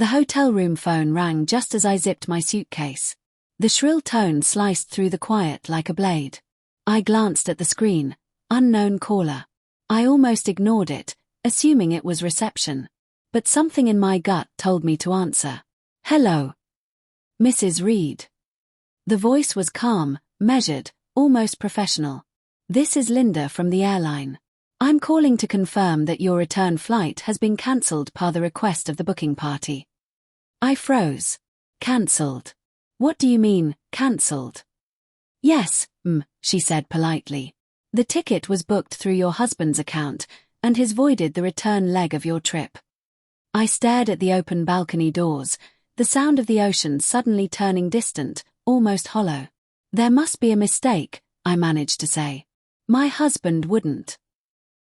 The hotel room phone rang just as I zipped my suitcase. The shrill tone sliced through the quiet like a blade. I glanced at the screen. Unknown caller. I almost ignored it, assuming it was reception. But something in my gut told me to answer. Hello. Mrs. Reed. The voice was calm, measured, almost professional. This is Linda from the airline. I'm calling to confirm that your return flight has been cancelled per the request of the booking party. I froze. Cancelled. What do you mean, cancelled? Yes, she said politely. The ticket was booked through your husband's account, and he's voided the return leg of your trip. I stared at the open balcony doors, the sound of the ocean suddenly turning distant, almost hollow. There must be a mistake, I managed to say. My husband wouldn't.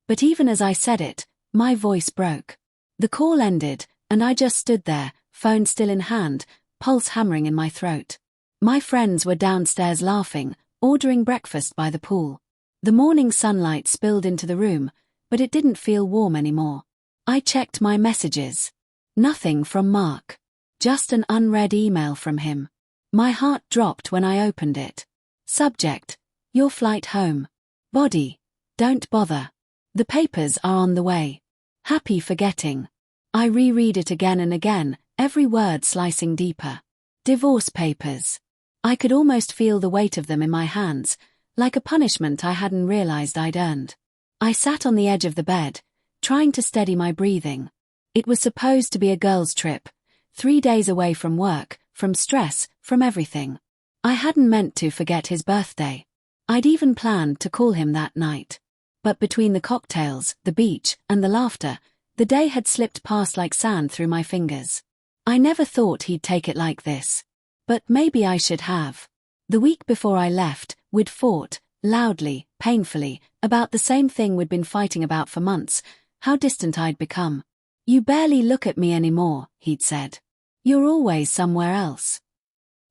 But even as I said it, my voice broke. The call ended, and I just stood there, phone still in hand, pulse hammering in my throat. My friends were downstairs laughing, ordering breakfast by the pool. The morning sunlight spilled into the room, but it didn't feel warm anymore. I checked my messages. Nothing from Mark. Just an unread email from him. My heart dropped when I opened it. Subject: your flight home. Body: don't bother. The papers are on the way. Happy forgetting. I reread it again and again, every word slicing deeper. Divorce papers. I could almost feel the weight of them in my hands, like a punishment I hadn't realized I'd earned. I sat on the edge of the bed, trying to steady my breathing. It was supposed to be a girls' trip, 3 days away from work, from stress, from everything. I hadn't meant to forget his birthday. I'd even planned to call him that night. But between the cocktails, the beach, and the laughter, the day had slipped past like sand through my fingers. I never thought he'd take it like this. But maybe I should have. The week before I left, we'd fought, loudly, painfully, about the same thing we'd been fighting about for months, how distant I'd become. You barely look at me anymore, he'd said. You're always somewhere else.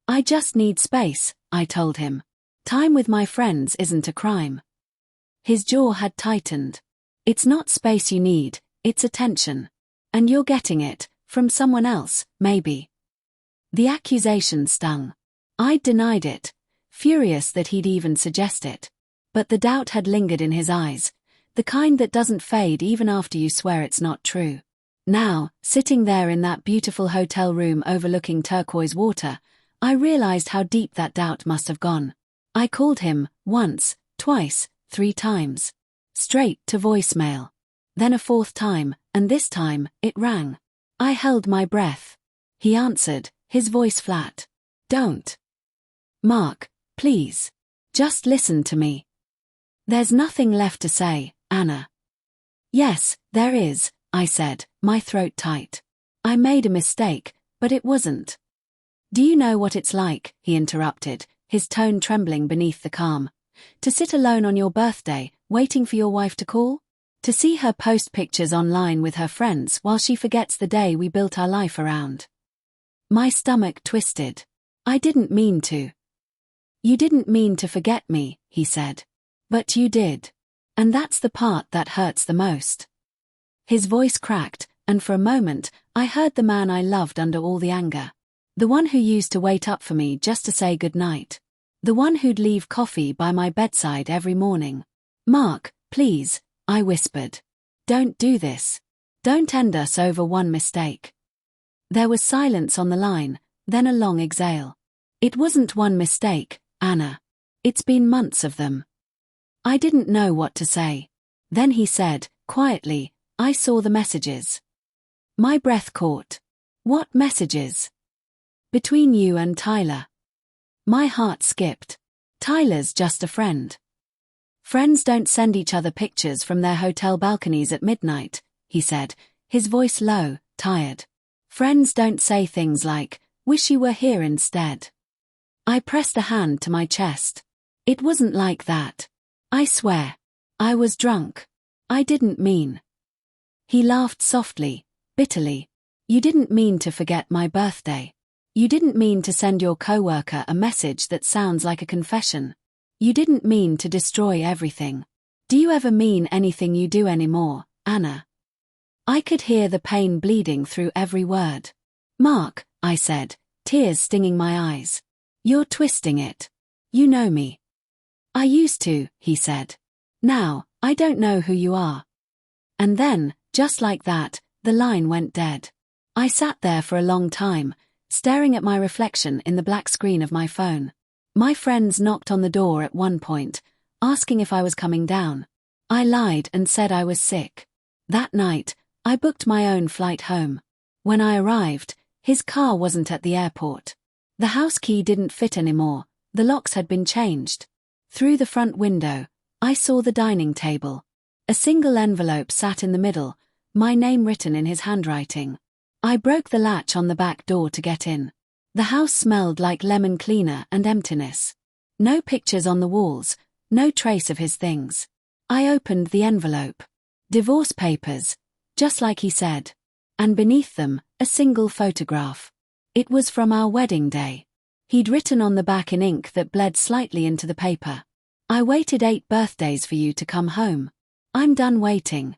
I just need space, I told him. Time with my friends isn't a crime. His jaw had tightened. It's not space you need, it's attention. And you're getting it, from someone else, maybe. The accusation stung. I'd denied it, furious that he'd even suggest it. But the doubt had lingered in his eyes, the kind that doesn't fade even after you swear it's not true. Now, sitting there in that beautiful hotel room overlooking turquoise water, I realized how deep that doubt must have gone. I called him, once, twice, 3 times. Straight to voicemail. Then a 4th time, and this time, it rang. I held my breath. He answered, his voice flat. Don't. Mark, please. Just listen to me. There's nothing left to say, Anna. Yes, there is, I said, my throat tight. I made a mistake, but it wasn't. Do you know what it's like, he interrupted, his tone trembling beneath the calm. To sit alone on your birthday, waiting for your wife to call? To see her post pictures online with her friends while she forgets the day we built our life around? My stomach twisted. I didn't mean to. You didn't mean to forget me, he said. But you did. And that's the part that hurts the most. His voice cracked, and for a moment, I heard the man I loved under all the anger. The one who used to wait up for me just to say goodnight. The one who'd leave coffee by my bedside every morning. Mark, please, I whispered. Don't do this. Don't end us over one mistake. There was silence on the line, then a long exhale. It wasn't one mistake, Anna. It's been months of them. I didn't know what to say. Then he said, quietly, I saw the messages. My breath caught. What messages? Between you and Tyler. My heart skipped. Tyler's just a friend. Friends don't send each other pictures from their hotel balconies at midnight, he said, his voice low, tired. Friends don't say things like, wish you were here instead. I pressed a hand to my chest. It wasn't like that. I swear. I was drunk. I didn't mean. He laughed softly, bitterly. You didn't mean to forget my birthday. You didn't mean to send your coworker a message that sounds like a confession. You didn't mean to destroy everything. Do you ever mean anything you do anymore, Anna? I could hear the pain bleeding through every word. Mark, I said, tears stinging my eyes. You're twisting it. You know me. I used to, he said. Now, I don't know who you are. And then, just like that, the line went dead. I sat there for a long time, staring at my reflection in the black screen of my phone. My friends knocked on the door at one point, asking if I was coming down. I lied and said I was sick. That night, I booked my own flight home. When I arrived, his car wasn't at the airport. The house key didn't fit anymore, the locks had been changed. Through the front window, I saw the dining table. A single envelope sat in the middle, my name written in his handwriting. I broke the latch on the back door to get in. The house smelled like lemon cleaner and emptiness. No pictures on the walls, no trace of his things. I opened the envelope. Divorce papers, just like he said. And beneath them, a single photograph. It was from our wedding day. He'd written on the back in ink that bled slightly into the paper. I waited 8 birthdays for you to come home. I'm done waiting.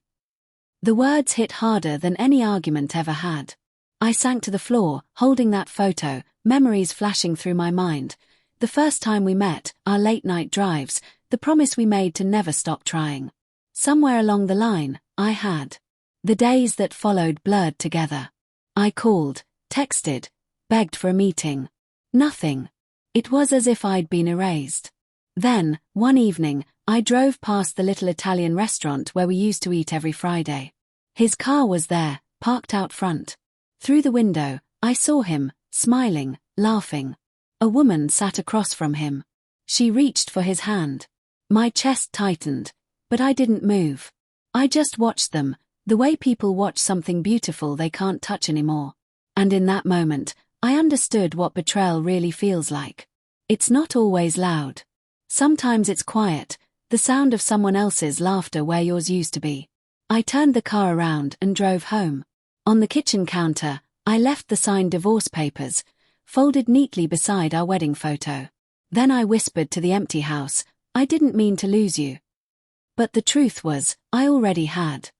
The words hit harder than any argument ever had. I sank to the floor, holding that photo, memories flashing through my mind. The first time we met, our late-night drives, the promise we made to never stop trying. Somewhere along the line, I had. The days that followed blurred together. I called, texted, begged for a meeting. Nothing. It was as if I'd been erased. Then, one evening, I drove past the little Italian restaurant where we used to eat every Friday. His car was there, parked out front. Through the window, I saw him, smiling, laughing. A woman sat across from him. She reached for his hand. My chest tightened, but I didn't move. I just watched them, the way people watch something beautiful they can't touch anymore. And in that moment, I understood what betrayal really feels like. It's not always loud. Sometimes it's quiet, the sound of someone else's laughter where yours used to be. I turned the car around and drove home. On the kitchen counter, I left the signed divorce papers, folded neatly beside our wedding photo. Then I whispered to the empty house, I didn't mean to lose you. But the truth was, I already had.